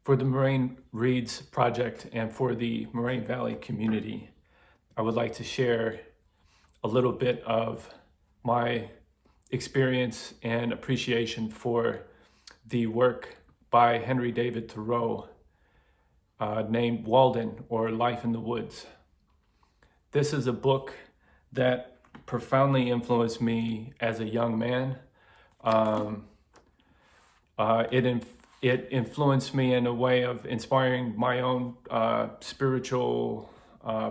For the Moraine Reads project and for the Moraine Valley community, I would like to share a little bit of my experience and appreciation for the work by Henry David Thoreau named Walden, or Life in the Woods. This is a book that profoundly influenced me as a young man. It influenced me in a way of inspiring my own spiritual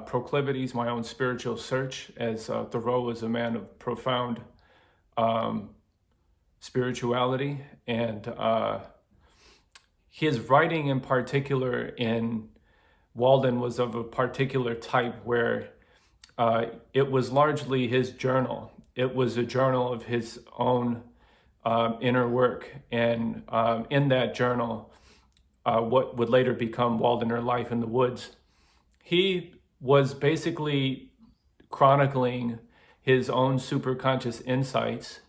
proclivities, my own spiritual search, as Thoreau was a man of profound spirituality. And his writing in particular in Walden was of a particular type where it was largely his journal. It was a journal of his own inner work, and in that journal, what would later become Walden, or Life in the Woods, he was basically chronicling his own superconscious insights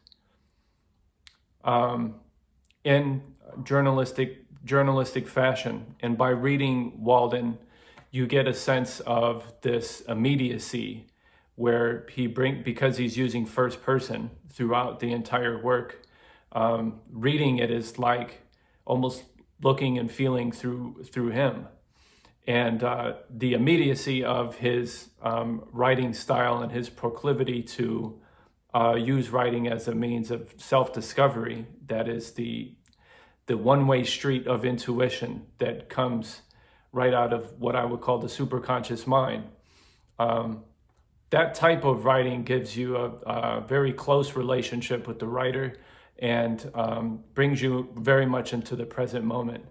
in journalistic fashion. And by reading Walden, you get a sense of this immediacy where because he's using first person throughout the entire work. Reading it is like almost looking and feeling through him. And the immediacy of his writing style and his proclivity to use writing as a means of self-discovery, that is the one-way street of intuition that comes right out of what I would call the superconscious mind. That type of writing gives you a very close relationship with the writer, and brings you very much into the present moment.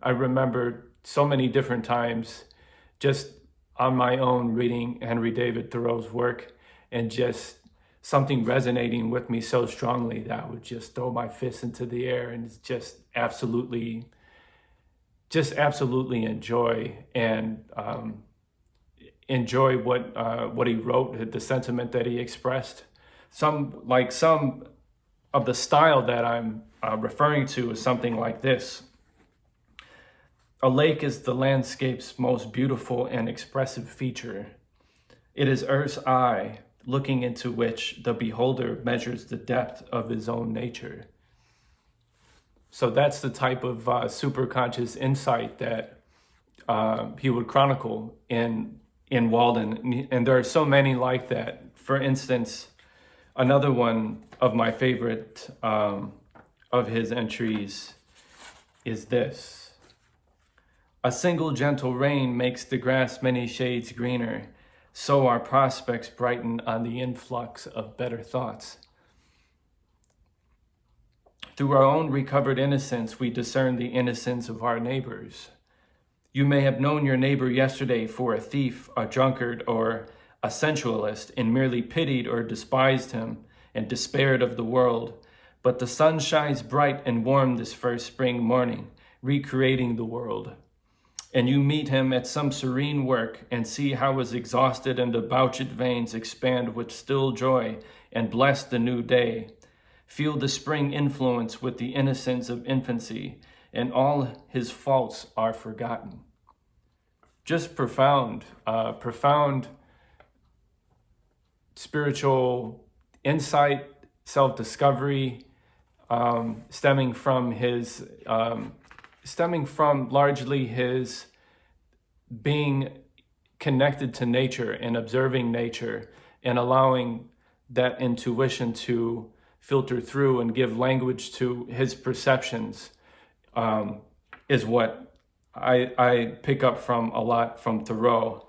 I remember so many different times just on my own reading Henry David Thoreau's work, and just something resonating with me so strongly that I would just throw my fists into the air and just absolutely enjoy and enjoy what he wrote, the sentiment that he expressed. Some of the style that I'm referring to is something like this. A lake is the landscape's most beautiful and expressive feature. It is Earth's eye, looking into which the beholder measures the depth of his own nature. So that's the type of superconscious insight that he would chronicle in Walden. And there are so many like that. For instance, another one of my favorite of his entries is this. A single gentle rain makes the grass many shades greener, so our prospects brighten on the influx of better thoughts. Through our own recovered innocence, we discern the innocence of our neighbors. You may have known your neighbor yesterday for a thief, a drunkard, or a sensualist, and merely pitied or despised him and despaired of the world. But the sun shines bright and warm this first spring morning, recreating the world. And you meet him at some serene work and see how his exhausted and debauched veins expand with still joy and bless the new day. Feel the spring influence with the innocence of infancy, and all his faults are forgotten. Just profound spiritual insight, self-discovery, stemming from largely his being connected to nature and observing nature, and allowing that intuition to filter through and give language to his perceptions, is what I pick up from a lot from Thoreau.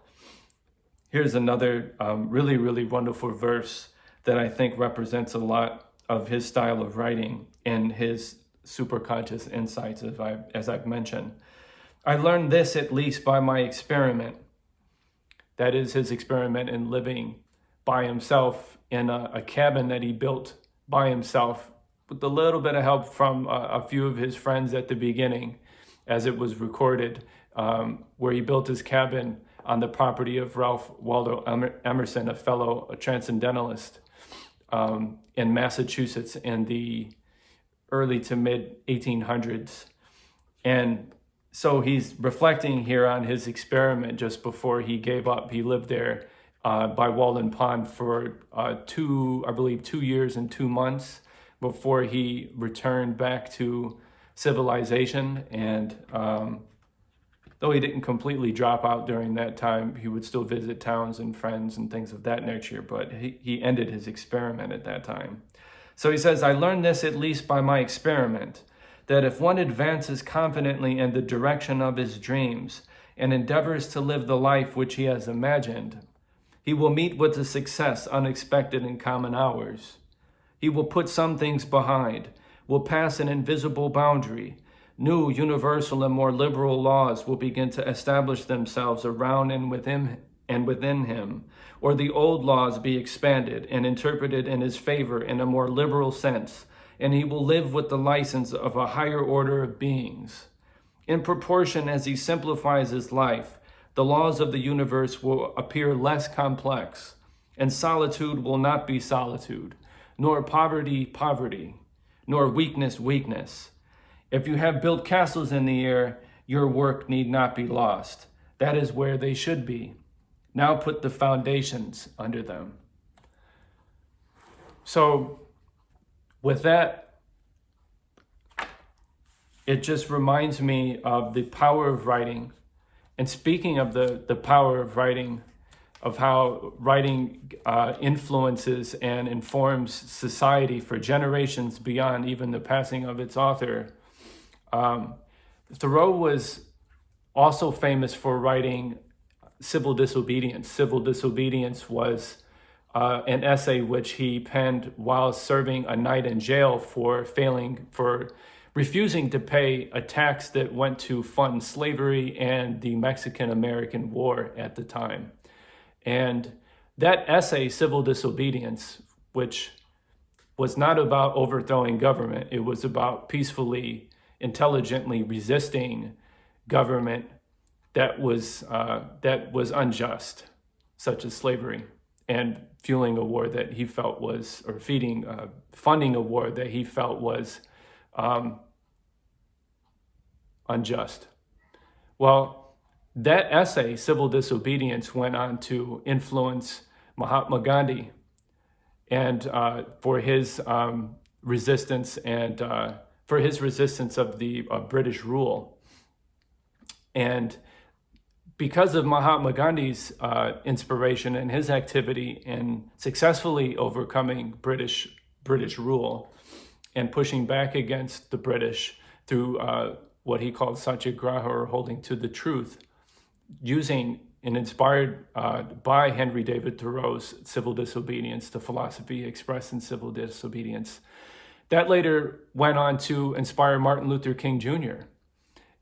Here's another really, really wonderful verse that I think represents a lot of his style of writing and his superconscious insights, as I've mentioned. I learned this at least by my experiment. That is his experiment in living by himself in a cabin that he built by himself with a little bit of help from a few of his friends at the beginning, as it was recorded, where he built his cabin on the property of Ralph Waldo Emerson, a fellow transcendentalist in Massachusetts in the early to mid 1800s. And So he's reflecting here on his experiment just before he gave up. He lived there by Walden Pond for 2 years and 2 months before he returned back to civilization. And though he didn't completely drop out during that time, he would still visit towns and friends and things of that nature, but he ended his experiment at that time. So he says, I learned this at least by my experiment, that if one advances confidently in the direction of his dreams and endeavors to live the life which he has imagined, he will meet with a success unexpected in common hours. He will put some things behind, will pass an invisible boundary. New, universal, and more liberal laws will begin to establish themselves around and within him, or the old laws be expanded and interpreted in his favor in a more liberal sense, and he will live with the license of a higher order of beings. In proportion as he simplifies his life, the laws of the universe will appear less complex, and solitude will not be solitude, nor poverty, poverty, nor weakness, weakness. If you have built castles in the air, your work need not be lost. That is where they should be. Now put the foundations under them. So, with that, it just reminds me of the power of writing. And speaking of the power of writing, of how writing influences and informs society for generations beyond even the passing of its author, Thoreau was also famous for writing civil disobedience. Civil disobedience was an essay which he penned while serving a night in jail for refusing to pay a tax that went to fund slavery and the Mexican-American War at the time. And that essay, Civil Disobedience, which was not about overthrowing government, it was about peacefully, intelligently resisting government that was unjust, such as slavery, and fueling a war that he felt was, or funding a war that he felt was unjust. Well, that essay, Civil Disobedience, went on to influence Mahatma Gandhi and for his resistance and for his resistance of the British rule. And because of Mahatma Gandhi's inspiration and his activity in successfully overcoming British rule and pushing back against the British through what he called satyagraha, or holding to the truth, using and inspired by Henry David Thoreau's Civil Disobedience, the philosophy expressed in Civil Disobedience. That later went on to inspire Martin Luther King Jr.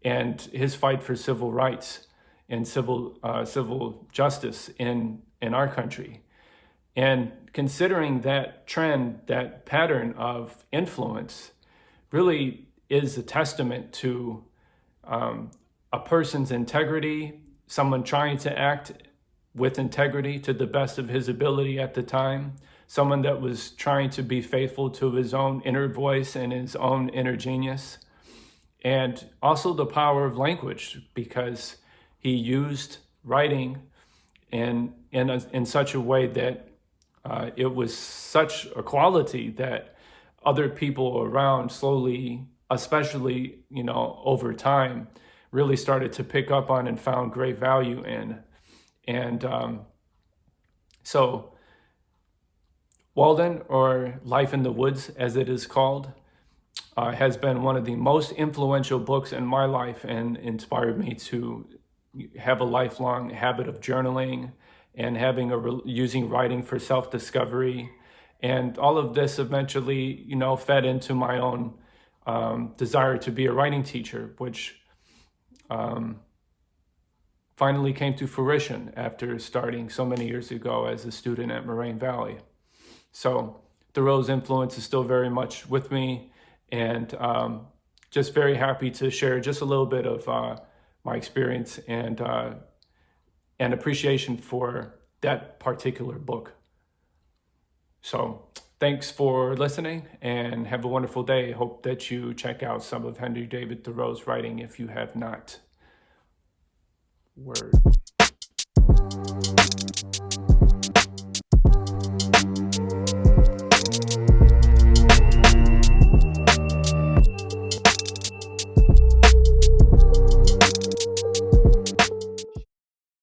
and his fight for civil rights and civil justice in our country. And considering that trend, that pattern of influence, really is a testament to a person's integrity, someone trying to act with integrity to the best of his ability at the time, someone that was trying to be faithful to his own inner voice and his own inner genius, and also the power of language, because he used writing in such a way that it was such a quality that other people around slowly, especially, over time, really started to pick up on and found great value in. And so Walden, or Life in the Woods, as it is called, has been one of the most influential books in my life and inspired me to have a lifelong habit of journaling and using writing for self-discovery. And all of this eventually, fed into my own desire to be a writing teacher, which finally came to fruition after starting so many years ago as a student at Moraine Valley. So Thoreau's influence is still very much with me, and just very happy to share just a little bit of my experience and appreciation for that particular book. So thanks for listening, and have a wonderful day. Hope that you check out some of Henry David Thoreau's writing if you have not. Word.